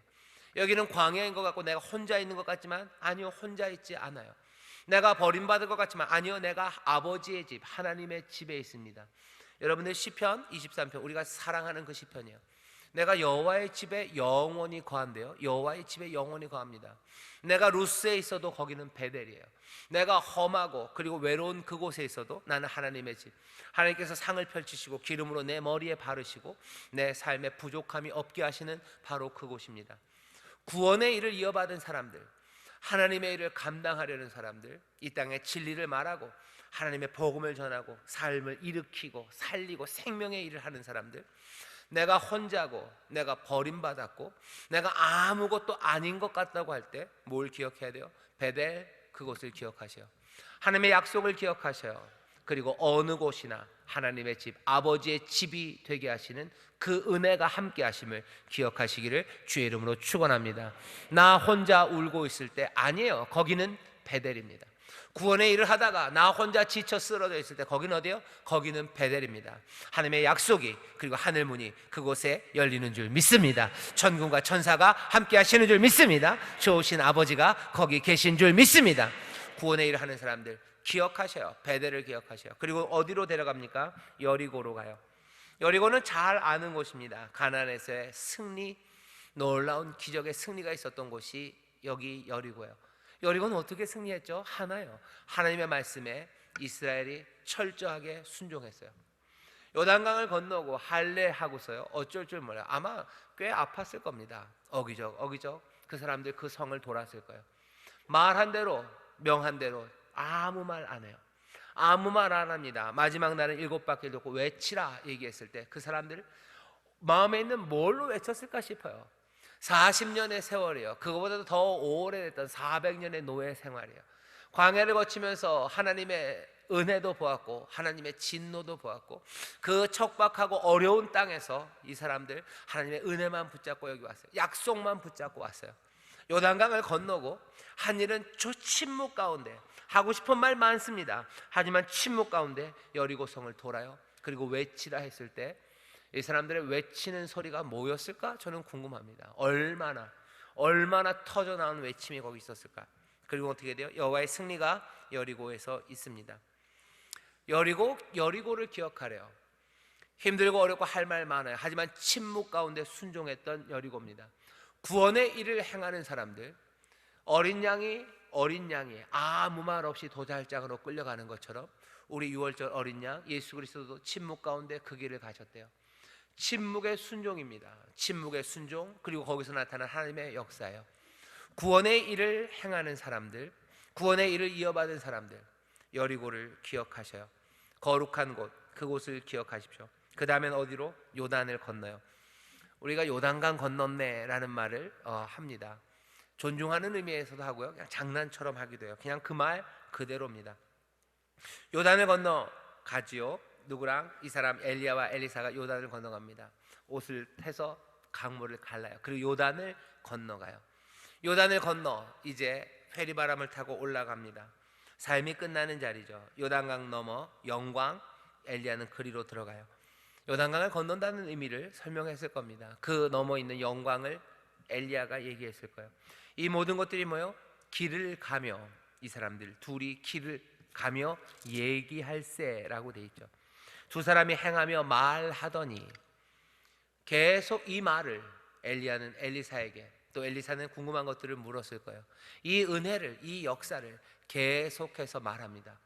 여기는 광야인 것 같고 내가 혼자 있는 것 같지만 아니요, 혼자 있지 않아요. 내가 버림받은 것 같지만 아니요, 내가 아버지의 집, 하나님의 집에 있습니다. 여러분들 시편 23편, 우리가 사랑하는 그 시편이에요. 내가 여호와의 집에 영원히 거한대요. 여호와의 집에 영원히 거합니다. 내가 루스에 있어도 거기는 베델이에요. 내가 험하고 그리고 외로운 그곳에 있어도 나는 하나님의 집, 하나님께서 상을 펼치시고 기름으로 내 머리에 바르시고 내 삶에 부족함이 없게 하시는 바로 그곳입니다. 구원의 일을 이어받은 사람들, 하나님의 일을 감당하려는 사람들, 이 땅에 진리를 말하고 하나님의 복음을 전하고 삶을 일으키고 살리고 생명의 일을 하는 사람들, 내가 혼자고 내가 버림받았고 내가 아무것도 아닌 것 같다고 할 때 뭘 기억해야 돼요? 베델, 그곳을 기억하셔요. 하나님의 약속을 기억하셔요. 그리고 어느 곳이나 하나님의 집, 아버지의 집이 되게 하시는 그 은혜가 함께 하심을 기억하시기를 주의 이름으로 축원합니다. 나 혼자 울고 있을 때 아니에요. 거기는 베델입니다. 구원의 일을 하다가 나 혼자 지쳐 쓰러져 있을 때 거기는 어디요? 거기는 베델입니다. 하나님의 약속이 그리고 하늘문이 그곳에 열리는 줄 믿습니다. 천군과 천사가 함께 하시는 줄 믿습니다. 좋으신 아버지가 거기 계신 줄 믿습니다. 구원의 일을 하는 사람들 기억하셔요. 베델을 기억하셔요. 그리고 어디로 데려갑니까? 여리고로 가요. 여리고는 잘 아는 곳입니다. 가나안에서의 승리, 놀라운 기적의 승리가 있었던 곳이 여기 여리고예요. 여리고는 어떻게 승리했죠? 하나요. 하나님의 말씀에 이스라엘이 철저하게 순종했어요. 요단강을 건너고 할례하고서요, 어쩔 줄 몰라요. 아마 꽤 아팠을 겁니다. 어기적 그 사람들 그 성을 돌았을 거예요. 말한 대로 명한 대로 아무 말 안 해요. 아무 말 안 합니다. 마지막 날은 7바퀴를 돕고 외치라 얘기했을 때 그 사람들 마음에 있는 뭘로 외쳤을까 싶어요. 40년의 세월이에요. 그거보다도 더 오래됐던 400년의 노예 생활이에요. 광야를 거치면서 하나님의 은혜도 보았고 하나님의 진노도 보았고 그 척박하고 어려운 땅에서 이 사람들 하나님의 은혜만 붙잡고 여기 왔어요. 약속만 붙잡고 왔어요. 요단강을 건너고 한 일은 저 침묵 가운데 하고 싶은 말 많습니다. 하지만 침묵 가운데 여리고성을 돌아요. 그리고 외치라 했을 때 이 사람들의 외치는 소리가 뭐였을까? 저는 궁금합니다. 얼마나 터져 나온 외침이 거기 있었을까? 그리고 어떻게 돼요? 여호와의 승리가 여리고에서 있습니다. 여리고를 기억하래요. 힘들고 어렵고 할 말 많아요. 하지만 침묵 가운데 순종했던 여리고입니다. 구원의 일을 행하는 사람들, 어린 양이 아무 말 없이 도살장으로 끌려가는 것처럼 우리 6월절 어린 양 예수 그리스도도 침묵 가운데 그 길을 가셨대요. 침묵의 순종입니다. 침묵의 순종, 그리고 거기서 나타난 하나님의 역사예요. 구원의 일을 행하는 사람들, 구원의 일을 이어받은 사람들, 여리고를 기억하셔요. 거룩한 곳, 그곳을 기억하십시오. 그 다음엔 어디로? 요단을 건너요. 우리가 요단강 건넜네 라는 말을 합니다. 존중하는 의미에서도 하고요, 그냥 장난처럼 하기도 해요. 그냥 그 말 그대로입니다. 요단을 건너 가지요. 누구랑? 이 사람 엘리야와 엘리사가 요단을 건너갑니다. 옷을 패서 강물을 갈라요. 그리고 요단을 건너가요. 요단을 건너 이제 회리바람을 타고 올라갑니다. 삶이 끝나는 자리죠. 요단강 넘어 영광, 엘리야는 그리로 들어가요. 요단강을 건넌다는 의미를 설명했을 겁니다. 그 넘어 있는 영광을 엘리야가 얘기했을 거예요. 이 모든 것들이 뭐예요? 길을 가며, 이 사람들 둘이 길을 가며 얘기할세라고 돼 있죠. 두 사람이 행하며 말하더니, 계속 이 말을 엘리야는 엘리사에게, 또 엘리사는 궁금한 것들을 물었을 거예요. 이 은혜를, 이 역사를 계속해서 말합니다.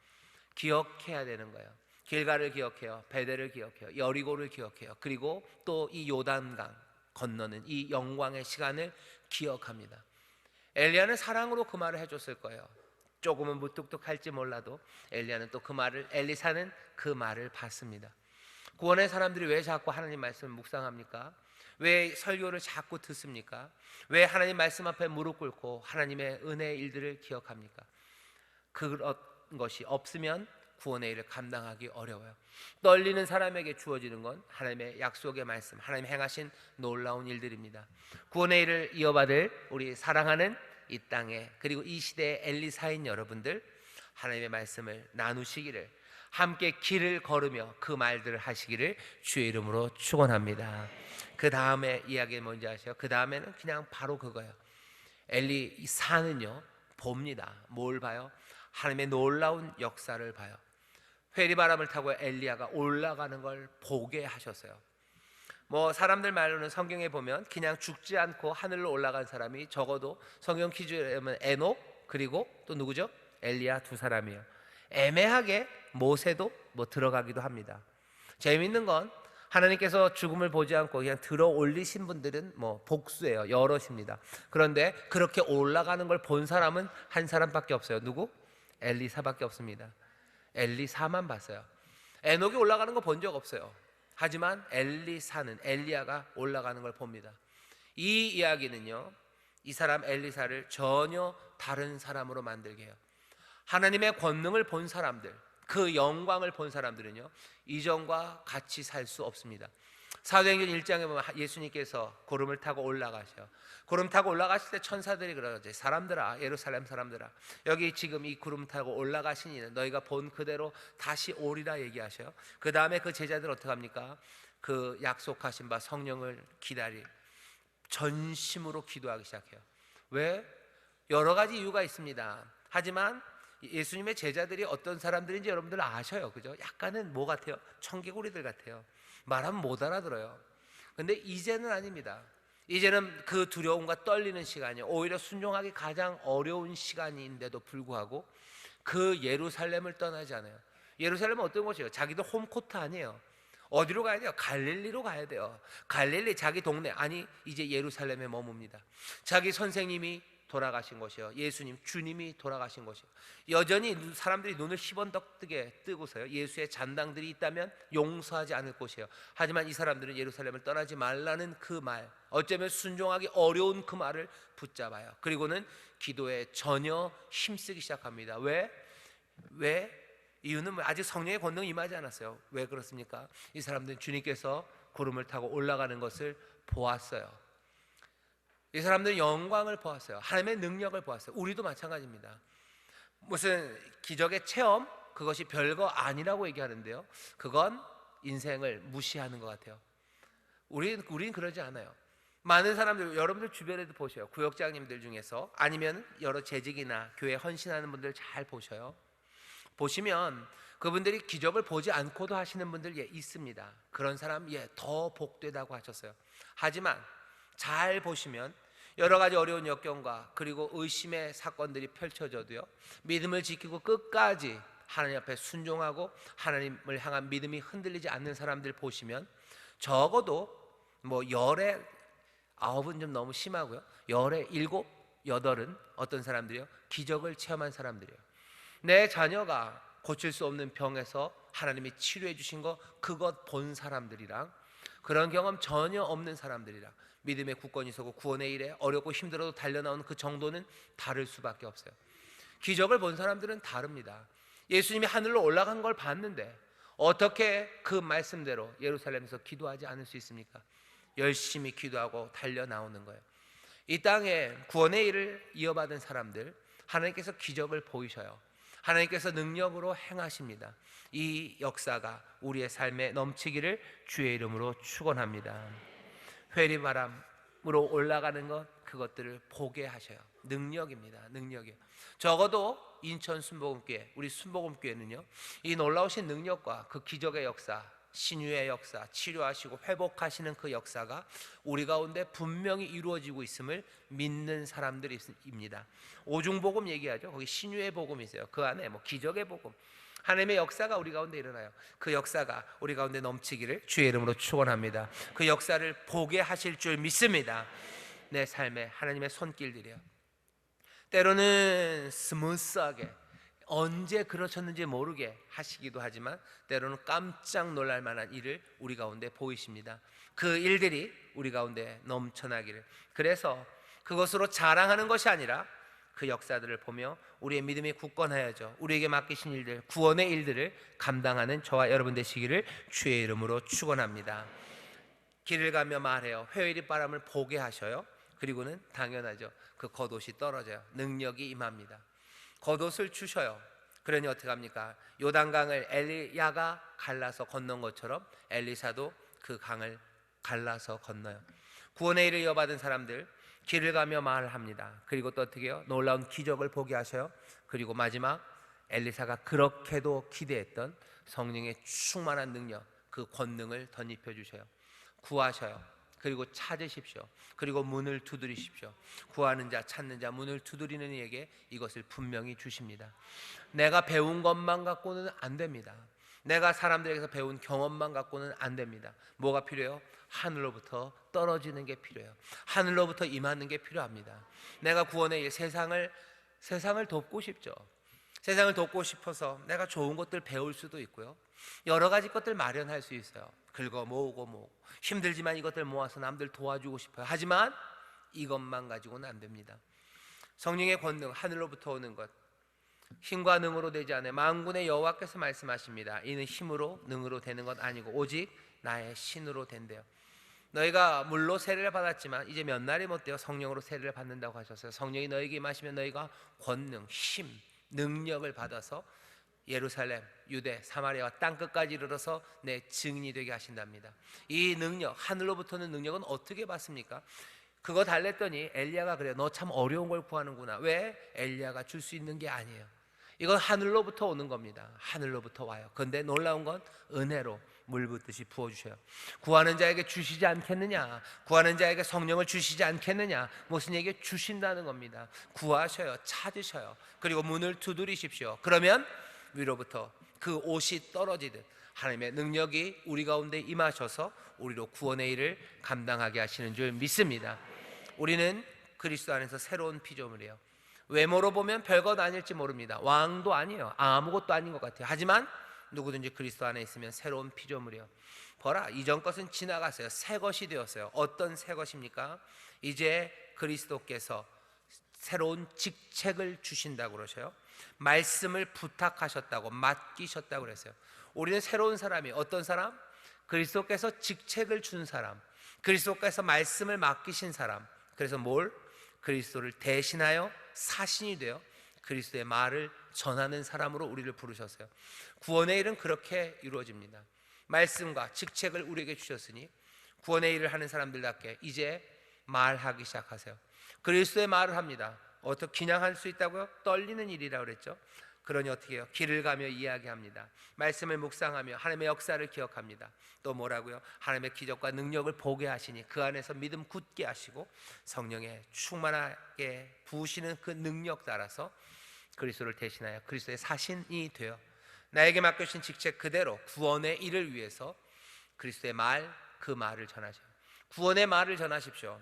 기억해야 되는 거예요. 길가를 기억해요. 베델을 기억해요. 여리고를 기억해요. 그리고 또 이 요단강 건너는 이 영광의 시간을 기억합니다. 엘리야는 사랑으로 그 말을 해줬을 거예요. 조금은 무뚝뚝할지 몰라도 엘리야는 또 그 말을, 엘리사는 그 말을 받습니다. 구원의 사람들이 왜 자꾸 하나님 말씀을 묵상합니까? 왜 설교를 자꾸 듣습니까? 왜 하나님 말씀 앞에 무릎 꿇고 하나님의 은혜의 일들을 기억합니까? 그런 것이 없으면 구원의 일을 감당하기 어려워요. 떨리는 사람에게 주어지는 건 하나님의 약속의 말씀, 하나님 행하신 놀라운 일들입니다. 구원의 일을 이어받을 우리 사랑하는 이 땅에, 그리고 이 시대의 엘리사인 여러분들, 하나님의 말씀을 나누시기를, 함께 길을 걸으며 그 말들을 하시기를 주의 이름으로 축원합니다. 그 다음에 이야기는 뭔지 아세요? 그 다음에는 그냥 바로 그거예요. 엘리사는요 봅니다. 뭘 봐요? 하나님의 놀라운 역사를 봐요. 회리바람을 타고 엘리야가 올라가는 걸 보게 하셨어요. 뭐 사람들 말로는 성경에 보면 그냥 죽지 않고 하늘로 올라간 사람이 적어도 성경 기준으로 에녹, 그리고 또 누구죠? 엘리야, 두 사람이에요. 애매하게 모세도 뭐 들어가기도 합니다. 재미있는 건 하나님께서 죽음을 보지 않고 그냥 들어 올리신 분들은 뭐 복수예요. 여럿입니다. 그런데 그렇게 올라가는 걸 본 사람은 한 사람밖에 없어요. 누구? 엘리사밖에 없습니다. 엘리사만 봤어요. 에녹이 올라가는 거 본 적 없어요. 하지만 엘리사는, 엘리야가 올라가는 걸 봅니다. 이 이야기는요, 이 사람 엘리사를 전혀 다른 사람으로 만들게 해요. 하나님의 권능을 본 사람들, 그 영광을 본 사람들은요 이전과 같이 살 수 없습니다. 사도행전 1장에 보면 예수님께서 구름을 타고 올라가셔. 구름 타고 올라가실 때 천사들이 그러죠. 사람들아, 예루살렘 사람들아, 여기 지금 이 구름 타고 올라가신 이는 너희가 본 그대로 다시 오리라 얘기하셔요. 그 다음에 그 제자들 어떻게 합니까? 그 약속하신 바 성령을 기다리 전심으로 기도하기 시작해요. 왜? 여러 가지 이유가 있습니다. 하지만 예수님의 제자들이 어떤 사람들인지 여러분들 아셔요. 그죠? 약간은 뭐 같아요? 청개구리들 같아요. 말하면 못 알아들어요. 근데 이제는 아닙니다. 이제는 그 두려움과 떨리는 시간이 오히려 순종하기 가장 어려운 시간인데도 불구하고 그 예루살렘을 떠나지 않아요. 예루살렘은 어떤 곳이에요? 자기도 홈코트 아니에요. 어디로 가야 돼요? 갈릴리로 가야 돼요. 갈릴리, 자기 동네. 아니, 이제 예루살렘에 머뭅니다. 자기 선생님이 돌아가신 곳이요, 예수님, 주님이 돌아가신 곳이요, 여전히 사람들이 눈을 희번덕뜨게 뜨고서요 예수의 잔당들이 있다면 용서하지 않을 곳이에요. 하지만 이 사람들은 예루살렘을 떠나지 말라는 그 말, 어쩌면 순종하기 어려운 그 말을 붙잡아요. 그리고는 기도에 전혀 힘쓰기 시작합니다. 왜? 이유는 아직 성령의 권능이 임하지 않았어요. 왜 그렇습니까? 이 사람들은 주님께서 구름을 타고 올라가는 것을 보았어요. 이 사람들은 영광을 보았어요. 하나님의 능력을 보았어요. 우리도 마찬가지입니다. 무슨 기적의 체험, 그것이 별거 아니라고 얘기하는데요, 그건 인생을 무시하는 것 같아요. 우린 그러지 않아요. 많은 사람들, 여러분들 주변에도 보셔요. 구역장님들 중에서, 아니면 여러 재직이나 교회 헌신하는 분들 잘 보셔요. 보시면 그분들이 기적을 보지 않고도 하시는 분들 있습니다. 그런 사람 더 복되다고 하셨어요. 하지만 잘 보시면 여러 가지 어려운 역경과 그리고 의심의 사건들이 펼쳐져도요, 믿음을 지키고 끝까지 하나님 앞에 순종하고 하나님을 향한 믿음이 흔들리지 않는 사람들 보시면 적어도 뭐 열에 9은 좀 너무 심하고요, 열에 7, 8은 어떤 사람들이요? 기적을 체험한 사람들이에요. 내 자녀가 고칠 수 없는 병에서 하나님이 치료해 주신 거, 그것 본 사람들이랑 그런 경험 전혀 없는 사람들이랑 믿음의 굳건히 서고 구원의 일에 어렵고 힘들어도 달려나오는 그 정도는 다를 수밖에 없어요. 기적을 본 사람들은 다릅니다. 예수님이 하늘로 올라간 걸 봤는데 어떻게 그 말씀대로 예루살렘에서 기도하지 않을 수 있습니까? 열심히 기도하고 달려나오는 거예요. 이 땅에 구원의 일을 이어받은 사람들, 하나님께서 기적을 보이셔요. 하나님께서 능력으로 행하십니다. 이 역사가 우리의 삶에 넘치기를 주의 이름으로 축원합니다. 회리바람으로 올라가는 것, 그것들을 보게 하셔요. 능력입니다. 능력이요. 적어도 인천 순복음교회, 우리 순복음교회는요, 이 놀라우신 능력과 그 기적의 역사, 신유의 역사, 치료하시고 회복하시는 그 역사가 우리 가운데 분명히 이루어지고 있음을 믿는 사람들입니다. 오중복음 얘기하죠. 거기 신유의 복음이 있어요. 그 안에 뭐 기적의 복음, 하나님의 역사가 우리 가운데 일어나요. 그 역사가 우리 가운데 넘치기를 주의 이름으로 축원합니다. 그 역사를 보게 하실 줄 믿습니다. 내 삶에 하나님의 손길들이요, 때로는 스무스하게 언제 그러셨는지 모르게 하시기도 하지만 때로는 깜짝 놀랄 만한 일을 우리 가운데 보이십니다. 그 일들이 우리 가운데 넘쳐나기를, 그래서 그것으로 자랑하는 것이 아니라 그 역사들을 보며 우리의 믿음이 굳건하여져 우리에게 맡기신 일들, 구원의 일들을 감당하는 저와 여러분 되시기를 주의 이름으로 축원합니다. 길을 가며 말해요. 회오리 바람을 보게 하셔요. 그리고는 당연하죠, 그 겉옷이 떨어져요. 능력이 임합니다. 겉옷을 주셔요. 그러니 어떻게 합니까? 요단강을 엘리야가 갈라서 건넌 것처럼 엘리사도 그 강을 갈라서 건너요. 구원의 일을 이어받은 사람들 길을 가며 말합니다. 그리고 또 어떻게 해요? 놀라운 기적을 보게 하셔요. 그리고 마지막 엘리사가 그렇게도 기대했던 성령의 충만한 능력, 그 권능을 덧입혀 주셔요. 구하셔요. 그리고 찾으십시오. 그리고 문을 두드리십시오. 구하는 자, 찾는 자, 문을 두드리는 이에게 이것을 분명히 주십니다. 내가 배운 것만 갖고는 안 됩니다. 내가 사람들에게서 배운 경험만 갖고는 안 됩니다. 뭐가 필요해요? 하늘로부터 떨어지는 게 필요해요. 하늘로부터 임하는 게 필요합니다. 내가 구원의 일, 세상을 돕고 싶죠. 세상을 돕고 싶어서 내가 좋은 것들 배울 수도 있고요, 여러 가지 것들 마련할 수 있어요. 긁어 모으고 힘들지만 이것들 모아서 남들 도와주고 싶어요. 하지만 이것만 가지고는 안 됩니다. 성령의 권능, 하늘로부터 오는 것, 힘과 능으로 되지 않아요. 만군의 여호와께서 말씀하십니다. 이는 힘으로 능으로 되는 것 아니고 오직 나의 신으로 된대요. 너희가 물로 세례를 받았지만 이제 몇 날이 못 되어 성령으로 세례를 받는다고 하셨어요. 성령이 너희에게 임하시면 너희가 권능, 힘, 능력을 받아서 예루살렘, 유대, 사마리아와 땅끝까지 이르러서 내 증인이 되게 하신답니다. 이 능력, 하늘로부터는 능력은 어떻게 받습니까? 그거 달랬더니 엘리야가 그래요. 너 참 어려운 걸 구하는구나. 왜? 엘리야가 줄 수 있는 게 아니에요. 이건 하늘로부터 오는 겁니다. 하늘로부터 와요. 그런데 놀라운 건 은혜로 물 붓듯이 부어주셔요. 구하는 자에게 주시지 않겠느냐? 구하는 자에게 성령을 주시지 않겠느냐? 무슨 얘기? 주신다는 겁니다. 구하셔요. 찾으셔요. 그리고 문을 두드리십시오. 그러면 위로부터 그 옷이 떨어지듯 하나님의 능력이 우리 가운데 임하셔서 우리로 구원의 일을 감당하게 하시는 줄 믿습니다. 우리는 그리스도 안에서 새로운 피조물이에요. 외모로 보면 별것 아닐지 모릅니다. 왕도 아니에요. 아무것도 아닌 것 같아요. 하지만 누구든지 그리스도 안에 있으면 새로운 피조물이요. 보라, 이전 것은 지나갔어요. 새 것이 되었어요. 어떤 새 것입니까? 이제 그리스도께서 새로운 직책을 주신다고 그러셔요. 말씀을 부탁하셨다고, 맡기셨다고 그랬어요. 우리는 새로운 사람이 어떤 사람? 그리스도께서 직책을 준 사람, 그리스도께서 말씀을 맡기신 사람. 그래서 그리스도를 대신하여 사신이 되어 그리스도의 말을 전하는 사람으로 우리를 부르셨어요. 구원의 일은 그렇게 이루어집니다. 말씀과 직책을 우리에게 주셨으니 구원의 일을 하는 사람들답게 이제 말하기 시작하세요. 그리스도의 말을 합니다. 어떻게 그냥 할 수 있다고요? 떨리는 일이라고 그랬죠. 그러니 어떻게 해요? 길을 가며 이야기합니다. 말씀을 묵상하며 하나님의 역사를 기억합니다. 또 뭐라고요? 하나님의 기적과 능력을 보게 하시니 그 안에서 믿음 굳게 하시고 성령에 충만하게 부으시는 그 능력 따라서 그리스도를 대신하여 그리스도의 사신이 되어 나에게 맡겨진 직책 그대로 구원의 일을 위해서 그리스도의 말, 그 말을 전하셔요. 구원의 말을 전하십시오.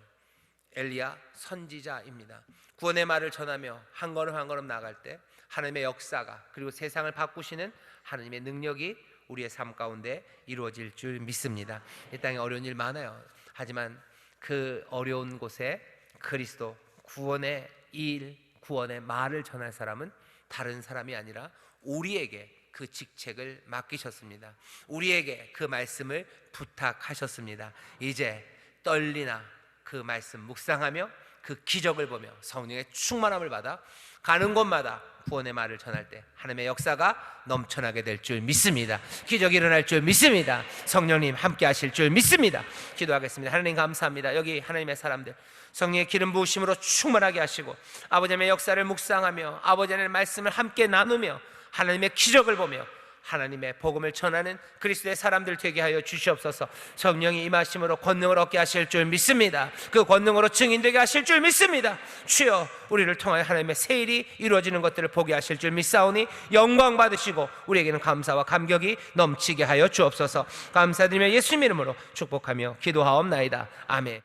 엘리야 선지자입니다. 구원의 말을 전하며 한 걸음 한 걸음 나아갈 때 하나님의 역사가, 그리고 세상을 바꾸시는 하나님의 능력이 우리의 삶 가운데 이루어질 줄 믿습니다. 이 땅에 어려운 일 많아요. 하지만 그 어려운 곳에 그리스도 구원의 일, 구원의 말을 전할 사람은 다른 사람이 아니라 우리에게 그 직책을 맡기셨습니다. 우리에게 그 말씀을 부탁하셨습니다. 이제 떨리나 그 말씀 묵상하며 그 기적을 보며 성령의 충만함을 받아 가는 곳마다 구원의 말을 전할 때 하나님의 역사가 넘쳐나게 될 줄 믿습니다. 기적이 일어날 줄 믿습니다. 성령님 함께 하실 줄 믿습니다. 기도하겠습니다. 하나님 감사합니다. 여기 하나님의 사람들 성령의 기름 부으심으로 충만하게 하시고 아버지 하나님의 역사를 묵상하며 아버지 하나님의 말씀을 함께 나누며 하나님의 기적을 보며 하나님의 복음을 전하는 그리스도의 사람들 되게 하여 주시옵소서. 성령이 임하심으로 권능을 얻게 하실 줄 믿습니다. 그 권능으로 증인되게 하실 줄 믿습니다. 주여 우리를 통하여 하나님의 새 일이 이루어지는 것들을 보게 하실 줄 믿사오니 영광 받으시고 우리에게는 감사와 감격이 넘치게 하여 주옵소서. 감사드리며 예수님 이름으로 축복하며 기도하옵나이다. 아멘.